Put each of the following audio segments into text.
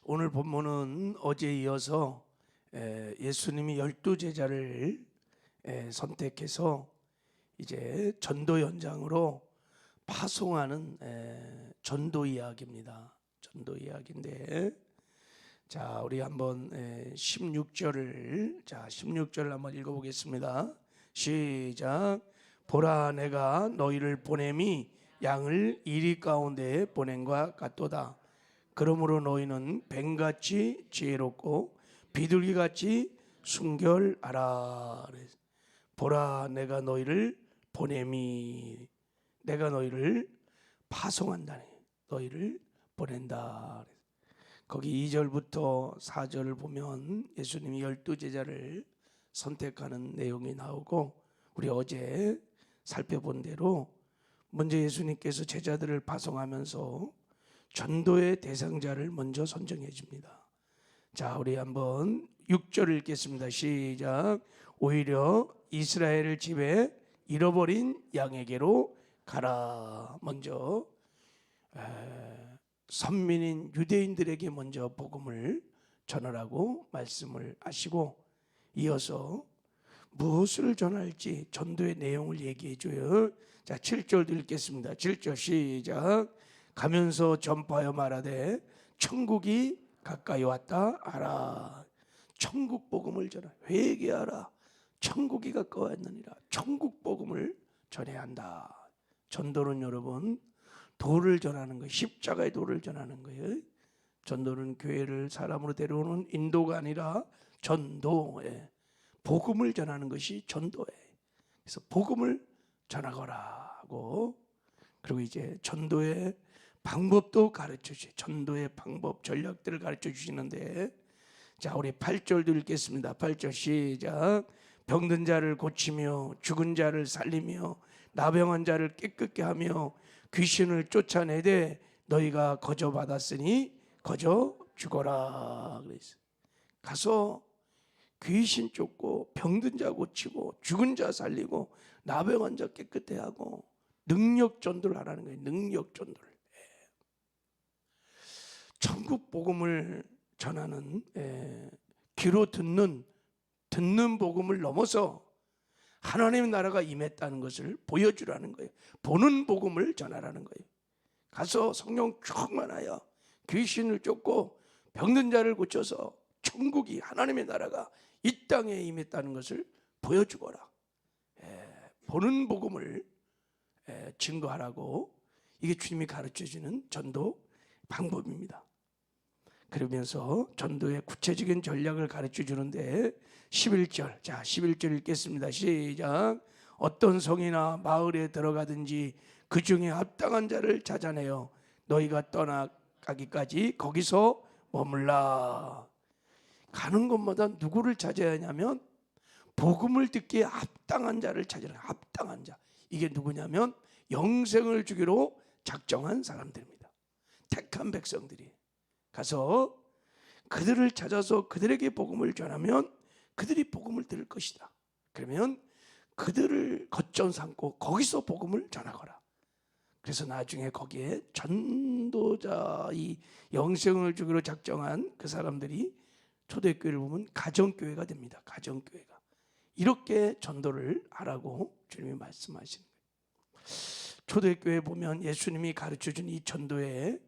오늘 본문은 어제에 이어서 예수님이 12제자를 선택해서 이제 전도 현장으로 파송하는 전도 이야기입니다. 전도 이야기인데, 자, 우리 한번 16절을 한번 읽어보겠습니다. 시작. 보라, 내가 너희를 보냄이 양을 이리 가운데에 보냄과 같도다. 그러므로 너희는 뱀같이 지혜롭고 비둘기같이 순결하라. 보라, 내가 너희를 보냄이, 내가 너희를 파송한다네. 너희를 보낸다. 거기 2절부터 4절을 보면 예수님이 12제자를 선택하는 내용이 나오고, 우리 어제 살펴본 대로 먼저 예수님께서 제자들을 파송하면서 전도의 대상자를 먼저 선정해 줍니다. 자, 우리 한번 6절을 읽겠습니다. 시작. 오히려 이스라엘 집에 잃어버린 양에게로 가라. 먼저 선민인 유대인들에게 먼저 복음을 전하라고 말씀을 하시고, 이어서 무엇을 전할지 전도의 내용을 얘기해 줘요. 자, 7절도 읽겠습니다. 7절 시작. 가면서 전파하여 말하되 천국이 가까이 왔다 하라. 천국 복음을 전하. 회개하라. 천국이 가까이 왔느니라. 천국 복음을 전해야 한다. 전도는 여러분 도를 전하는 거예요. 십자가의 도를 전하는 거예요. 전도는 교회를 사람으로 데려오는 인도가 아니라 전도에 복음을 전하는 것이 전도예요. 그래서 복음을 전하거라 하고, 그리고 이제 전도의 방법도 가르쳐 주세요. 전도의 방법, 전략들을 가르쳐 주시는데, 자, 우리 8절도 읽겠습니다. 8절 시작. 병든 자를 고치며 죽은 자를 살리며 나병한 자를 깨끗게 하며 귀신을 쫓아내되 너희가 거저 받았으니 거저 주거라. 그랬어요. 가서 귀신 쫓고 병든 자 고치고 죽은 자 살리고 나병한 자 깨끗해 하고 능력 전도를 하라는 거예요. 능력 전도를. 천국 복음을 전하는, 귀로 듣는 복음을 넘어서 하나님의 나라가 임했다는 것을 보여주라는 거예요. 보는 복음을 전하라는 거예요. 가서 성령 충만하여 귀신을 쫓고 병든 자를 고쳐서 천국이, 하나님의 나라가 이 땅에 임했다는 것을 보여주거라. 보는 복음을 증거하라고, 이게 주님이 가르쳐주는 전도 방법입니다. 그러면서 전도의 구체적인 전략을 가르쳐 주는데 11절, 자 11절 읽겠습니다. 시작. 어떤 성이나 마을에 들어가든지 그 중에 합당한 자를 찾아내어 너희가 떠나가기까지 거기서 머물라. 가는 곳마다 누구를 찾아야 하냐면 복음을 듣기에 합당한 자를 찾으라. 합당한 자, 이게 누구냐면 영생을 주기로 작정한 사람들입니다. 택한 백성들이 가서 그들을 찾아서 그들에게 복음을 전하면 그들이 복음을 들을 것이다. 그러면 그들을 거점 삼고 거기서 복음을 전하거라. 그래서 나중에 거기에 전도자, 이 영생을 주기로 작정한 그 사람들이 초대교회를 보면 가정교회가 됩니다. 가정교회가. 이렇게 전도를 하라고 주님이 말씀하시는 거예요. 초대교회 보면 예수님이 가르쳐준 이 전도의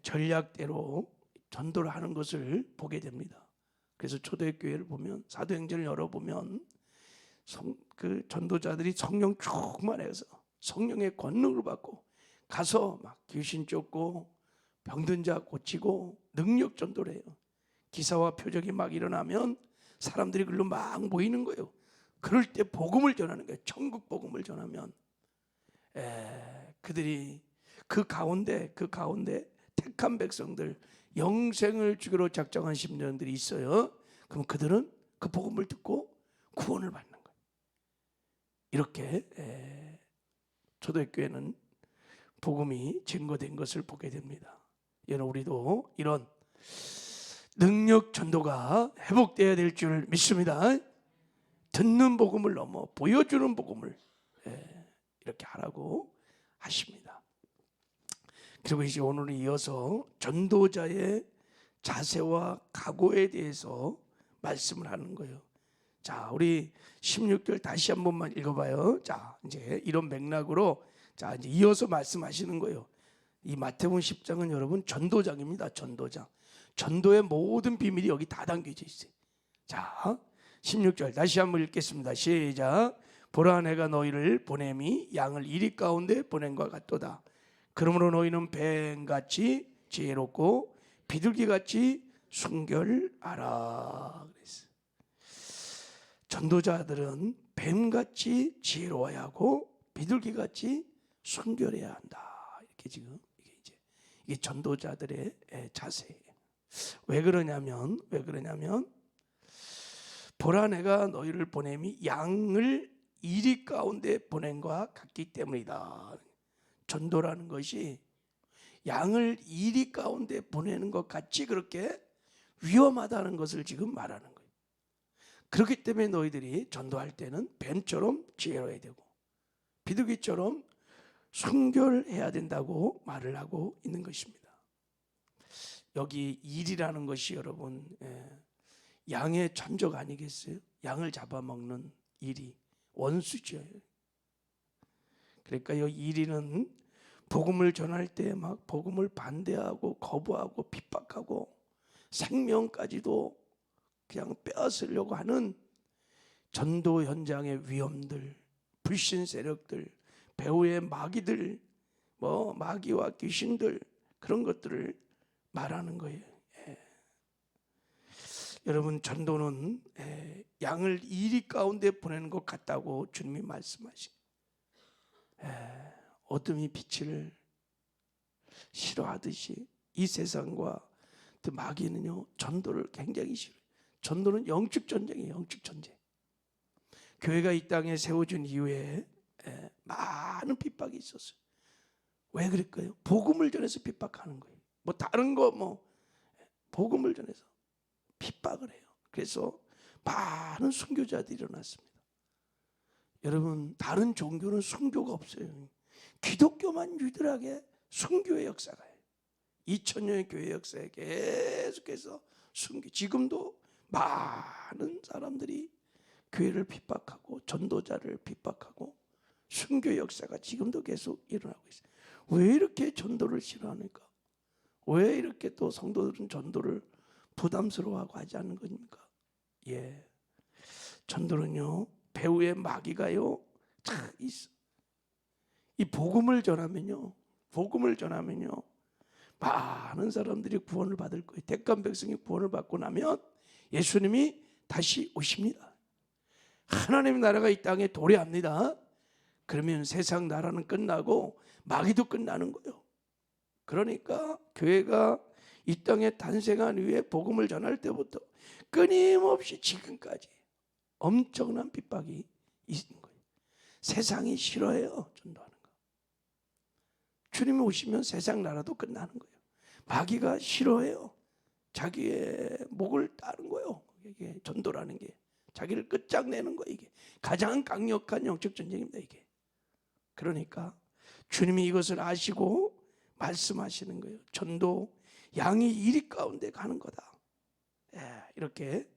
전략대로 전도를 하는 것을 보게 됩니다. 그래서 초대교회를 보면, 사도행전을 열어보면 그 전도자들이 성령 충만해서 성령의 권능을 받고 가서 막 귀신 쫓고 병든 자 고치고 능력 전도를 해요. 기사와 표적이 막 일어나면 사람들이 글로 막 모이는 거예요. 그럴 때 복음을 전하는 거예요. 천국 복음을 전하면 그들이 그 가운데 택한 백성들, 영생을 주기로 작정한 심령들이 있어요. 그럼 그들은 그 복음을 듣고 구원을 받는 거예요. 이렇게 초대교회는 복음이 증거된 것을 보게 됩니다. 여러분, 우리도 이런 능력 전도가 회복되어야 될 줄 믿습니다. 듣는 복음을 넘어 보여주는 복음을 이렇게 하라고 하십니다. 그리고 이제 오늘은 이어서 전도자의 자세와 각오에 대해서 말씀을 하는 거예요. 자, 우리 16절 다시 한 번만 읽어봐요. 자, 이제 이런 맥락으로 자, 이제 이어서 말씀하시는 거예요. 이 마태복음 10장은 여러분 전도장입니다. 전도장. 전도의 모든 비밀이 여기 다 담겨져 있어요. 자, 16절 다시 한번 읽겠습니다. 시작. 보라, 내가 너희를 보냄이 양을 이리 가운데 보낸 것 같도다. 그러므로 너희는 뱀같이 지혜롭고 비둘기같이 순결하라. 그랬어요. 전도자들은 뱀같이 지혜로워야 하고 비둘기같이 순결해야 한다. 이렇게 지금 이게 전도자들의 자세예요. 왜 그러냐면 보라, 내가 너희를 보냄이 양을 이리 가운데 보낸 것과 같기 때문이다. 전도라는 것이 양을 이리 가운데 보내는 것 같이 그렇게 위험하다는 것을 지금 말하는 거예요. 그렇기 때문에 너희들이 전도할 때는 뱀처럼 지혜로워야 되고 비둘기처럼 순결해야 된다고 말을 하고 있는 것입니다. 여기 일이라는 것이 여러분 양의 천적 아니겠어요? 양을 잡아먹는 일이 원수죠. 그러니까 이 일이는 복음을 전할 때 막 복음을 반대하고 거부하고 핍박하고 생명까지도 그냥 빼앗으려고 하는 전도 현장의 위험들, 불신 세력들, 배후의 마귀들, 마귀와 귀신들, 그런 것들을 말하는 거예요. 여러분, 전도는 양을 이리 가운데 보내는 것 같다고 주님이 말씀하시고, 어둠이 빛을 싫어하듯이 이 세상과 그 마귀는요 전도를 굉장히 싫어해요. 전도는 영적 전쟁이에요. 영적 전쟁. 교회가 이 땅에 세워진 이후에 많은 핍박이 있었어요. 왜 그럴까요? 복음을 전해서 핍박하는 거예요. 다른 거 복음을 전해서 핍박을 해요. 그래서 많은 순교자들이 일어났습니다. 여러분, 다른 종교는 순교가 없어요. 기독교만 유일하게 순교의 역사가요. 2000년의 교회 역사에 계속해서 순교. 지금도 많은 사람들이 교회를 핍박하고 전도자를 핍박하고 순교 역사가 지금도 계속 일어나고 있어요. 왜 이렇게 전도를 싫어하니까? 왜 이렇게 또 성도들은 전도를 부담스러워하고 하지 않는 겁니까? 전도는요 배후의 마귀가요 참 있어. 이 복음을 전하면요 많은 사람들이 구원을 받을 거예요. 택한 백성이 구원을 받고 나면 예수님이 다시 오십니다. 하나님의 나라가 이 땅에 도래합니다. 그러면 세상 나라는 끝나고 마귀도 끝나는 거예요. 그러니까 교회가 이 땅에 탄생한 이후에 복음을 전할 때부터 끊임없이 지금까지 엄청난 핍박이 있는 거예요. 세상이 싫어해요, 전도하는 거. 주님이 오시면 세상 나라도 끝나는 거예요. 마귀가 싫어해요. 자기의 목을 따는 거예요. 이게 전도라는 게 자기를 끝장내는 거예요. 이게 가장 강력한 영적 전쟁입니다. 이게. 그러니까 주님이 이것을 아시고 말씀하시는 거예요. 전도 양이 이리 가운데 가는 거다. 이렇게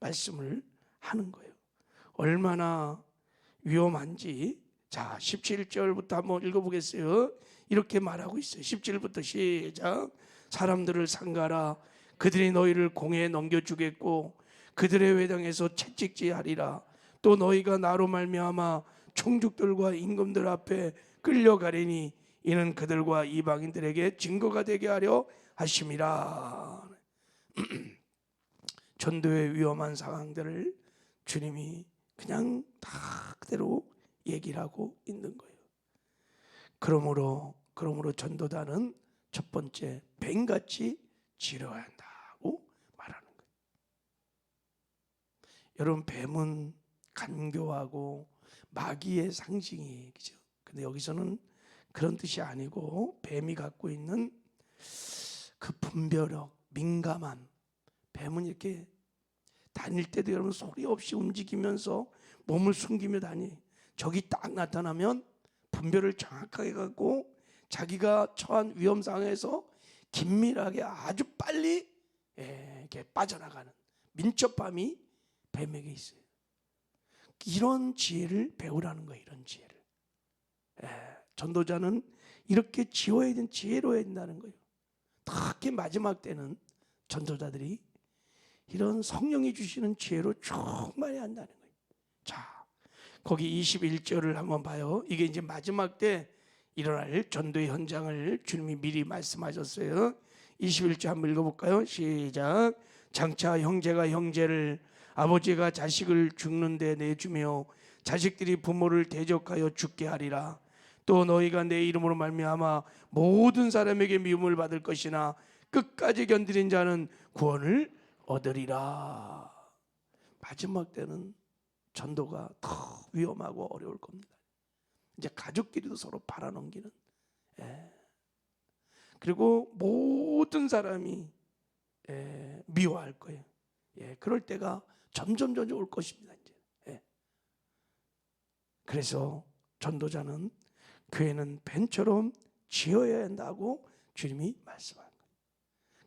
말씀을 하는 거예요. 얼마나 위험한지. 자, 17절부터 한번 읽어보겠어요. 이렇게 말하고 있어요. 17절부터 시작. 사람들을 상가라. 그들이 너희를 공회에 넘겨주겠고 그들의 회당에서 채찍질하리라. 또 너희가 나로 말미암아 총죽들과 임금들 앞에 끌려가리니 이는 그들과 이방인들에게 증거가 되게 하려 하심이라. 전도의 위험한 상황들을 주님이 그냥 다 그대로 얘기를 하고 있는 거예요. 그러므로 전도단은 첫 번째 뱀같이 지려야 한다고 말하는 거예요. 여러분, 뱀은 간교하고 마귀의 상징이에요. 그죠? 근데 여기서는 그런 뜻이 아니고 뱀이 갖고 있는 그 분별력, 민감한, 뱀은 이렇게 다닐 때도 여러분 소리 없이 움직이면서 몸을 숨기며 다니. 적이 딱 나타나면 분별을 정확하게 갖고 자기가 처한 위험 상황에서 긴밀하게 아주 빨리 이렇게 빠져나가는 민첩함이 뱀에게 있어요. 이런 지혜를 배우라는 거예요. 이런 지혜를. 전도자는 이렇게 지어야 되는 지혜로워야 된다는 거예요. 특히 마지막 때는 전도자들이 이런 성령이 주시는 지혜로 충만히 한다는 거예요. 자, 거기 21절을 한번 봐요. 이게 이제 마지막 때 일어날 전도의 현장을 주님이 미리 말씀하셨어요. 21절 한번 읽어볼까요? 시작. 장차 형제가 형제를, 아버지가 자식을 죽는 데 내주며 자식들이 부모를 대적하여 죽게 하리라. 또 너희가 내 이름으로 말미암아 모든 사람에게 미움을 받을 것이나 끝까지 견디는 자는 구원을 얻으리라. 마지막 때는 전도가 더 위험하고 어려울 겁니다. 이제 가족끼리도 서로 팔아넘기는, 그리고 모든 사람이 미워할 거예요. 그럴 때가 점점 올 것입니다. 이제. 그래서 전도자는 교회는 뱀처럼 지어야 한다고 주님이 말씀한 거예요.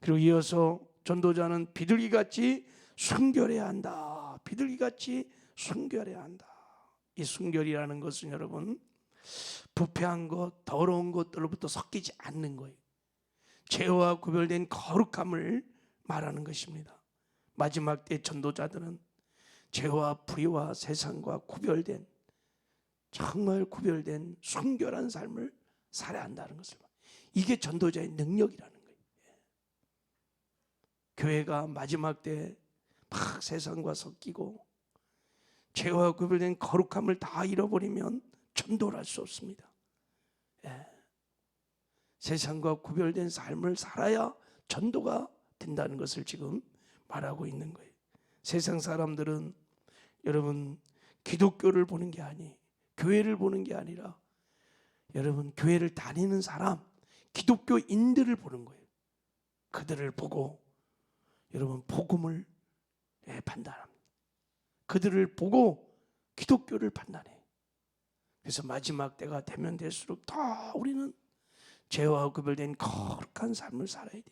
그리고 이어서 전도자는 비둘기같이 순결해야 한다. 비둘기같이 순결해야 한다. 이 순결이라는 것은 여러분, 부패한 것, 더러운 것들로부터 섞이지 않는 거예요. 죄와 구별된 거룩함을 말하는 것입니다. 마지막 때 전도자들은 죄와 불의와 세상과 구별된, 정말 구별된 순결한 삶을 살아야 한다는 것을, 이게 전도자의 능력이라는 거예요. 교회가 마지막 때 막 세상과 섞이고 죄와 구별된 거룩함을 다 잃어버리면 전도를 할 수 없습니다. 세상과 구별된 삶을 살아야 전도가 된다는 것을 지금 말하고 있는 거예요. 세상 사람들은 여러분 기독교를 보는 게 아니, 교회를 보는 게 아니라 여러분 교회를 다니는 사람, 기독교인들을 보는 거예요. 그들을 보고 여러분 복음을 판단합니다. 그들을 보고 기독교를 판단해요. 그래서 마지막 때가 되면 될수록 더 우리는 죄와 구별된 거룩한 삶을 살아야 돼.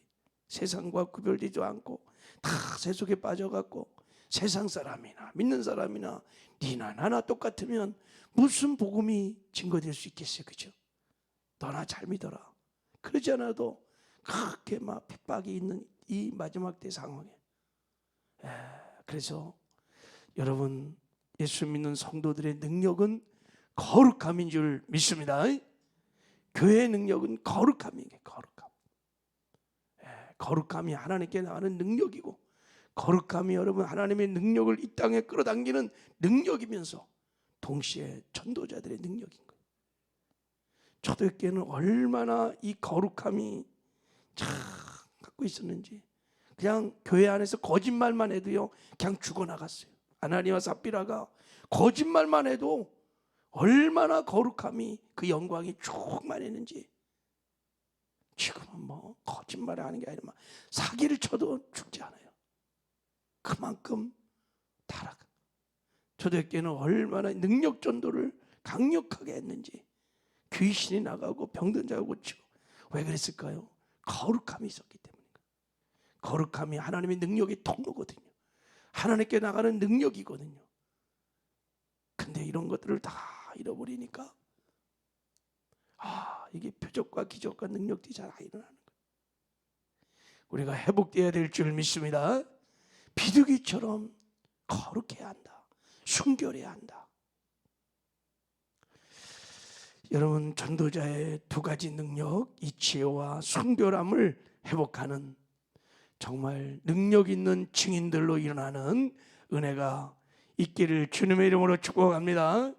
세상과 구별되지 않고 다 세속에 빠져갖고 세상 사람이나 믿는 사람이나 니나 나나 똑같으면 무슨 복음이 증거될 수 있겠어요, 그죠? 너나 잘 믿어라. 그러지 않아도 그렇게 막 핍박이 있는 이 마지막 때 상황에, 그래서 여러분 예수 믿는 성도들의 능력은 거룩함인 줄 믿습니다. 교회의 능력은 거룩함이에요. 거룩함. 거룩함이 하나님께 나가는 능력이고, 거룩함이 여러분 하나님의 능력을 이 땅에 끌어당기는 능력이면서 동시에 전도자들의 능력인 거예요. 초대교회는 얼마나 이 거룩함이 참 갖고 있었는지, 그냥 교회 안에서 거짓말만 해도요 그냥 죽어나갔어요. 아나니와 삽비라가 거짓말만 해도 얼마나 거룩함이, 그 영광이 충만했는지. 지금은 뭐 거짓말을 하는 게 아니라 막 사기를 쳐도 죽지 않아요. 그만큼 타락. 초대교회는 얼마나 능력 전도를 강력하게 했는지, 귀신이 나가고 병든 자가 고치고. 왜 그랬을까요? 거룩함이 있었기 때문입니다. 거룩함이 하나님의 능력의 통로거든요. 하나님께 나가는 능력이거든요. 근데 이런 것들을 다 잃어버리니까 이게 표적과 기적과 능력들이 잘 안 일어나는 거예요. 우리가 회복되어야 될 줄 믿습니다. 비둘기처럼 거룩해야 한다. 순결해야 한다. 여러분 전도자의 두 가지 능력, 이 지혜와 순결함을 회복하는 정말 능력 있는 증인들로 일어나는 은혜가 있기를 주님의 이름으로 축복합니다.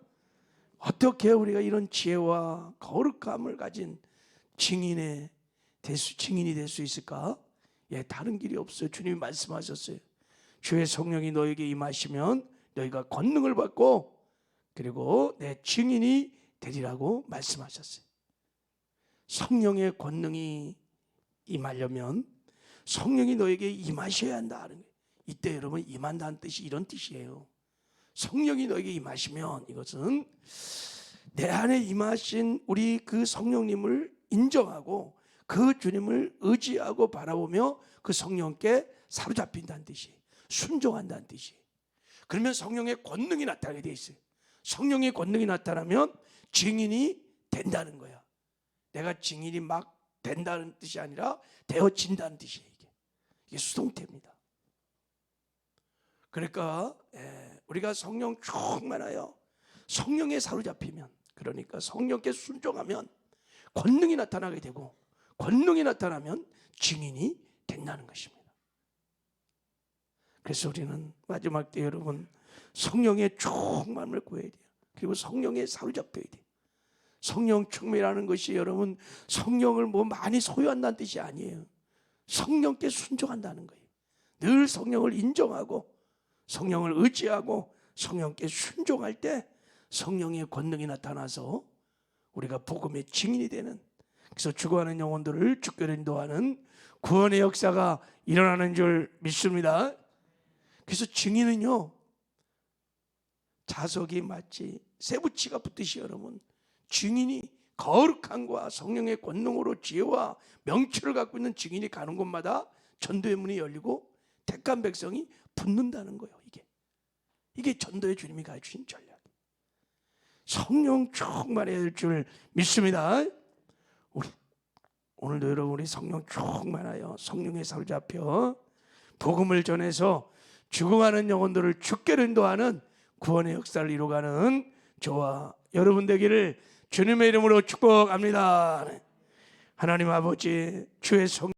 어떻게 우리가 이런 지혜와 거룩함을 가진 증인이 될 수 있을까? 다른 길이 없어요. 주님이 말씀하셨어요. 주의 성령이 너에게 임하시면 너희가 권능을 받고 그리고 내 증인이 되리라고 말씀하셨어요. 성령의 권능이 임하려면 성령이 너에게 임하셔야 한다는 거예요. 이때 여러분 임한다는 뜻이 이런 뜻이에요. 성령이 너에게 임하시면 이것은 내 안에 임하신 우리 그 성령님을 인정하고 그 주님을 의지하고 바라보며 그 성령께 사로잡힌다는 뜻이, 순종한다는 뜻이. 그러면 성령의 권능이 나타나게 돼 있어요. 성령의 권능이 나타나면 증인이 된다는 거야. 내가 증인이 막 된다는 뜻이 아니라 되어진다는 뜻이에요. 이게 수동태입니다. 그러니까 우리가 성령 충만하여 성령에 사로잡히면, 그러니까 성령께 순종하면 권능이 나타나게 되고, 권능이 나타나면 증인이 된다는 것입니다. 그래서 우리는 마지막 때 여러분 성령의 충만을 구해야 돼요. 그리고 성령에 사로잡혀야 돼요. 성령 충만이라는 것이 여러분 성령을 뭐 많이 소유한다는 뜻이 아니에요. 성령께 순종한다는 거예요. 늘 성령을 인정하고 성령을 의지하고 성령께 순종할 때 성령의 권능이 나타나서 우리가 복음의 증인이 되는, 그래서 죽어가는 영혼들을 죽게 인도하는 구원의 역사가 일어나는 줄 믿습니다. 그래서 증인은요, 자석이 마치 세부치가 붙듯이 여러분 증인이 거룩함과 성령의 권능으로 지혜와 명철을 갖고 있는 증인이 가는 곳마다 전도의 문이 열리고 택한 백성이 붙는다는 거예요. 이게 전도의 주님이 가르치신 전략. 성령 충만해야 될 줄 믿습니다. 오늘도 여러분 우리 성령 충만하여 성령에 사로잡혀 복음을 전해서 죽어가는 영혼들을 죽게 인도하는 구원의 역사를 이루어가는 저와 여러분 되기를 주님의 이름으로 축복합니다. 하나님 아버지, 주의 성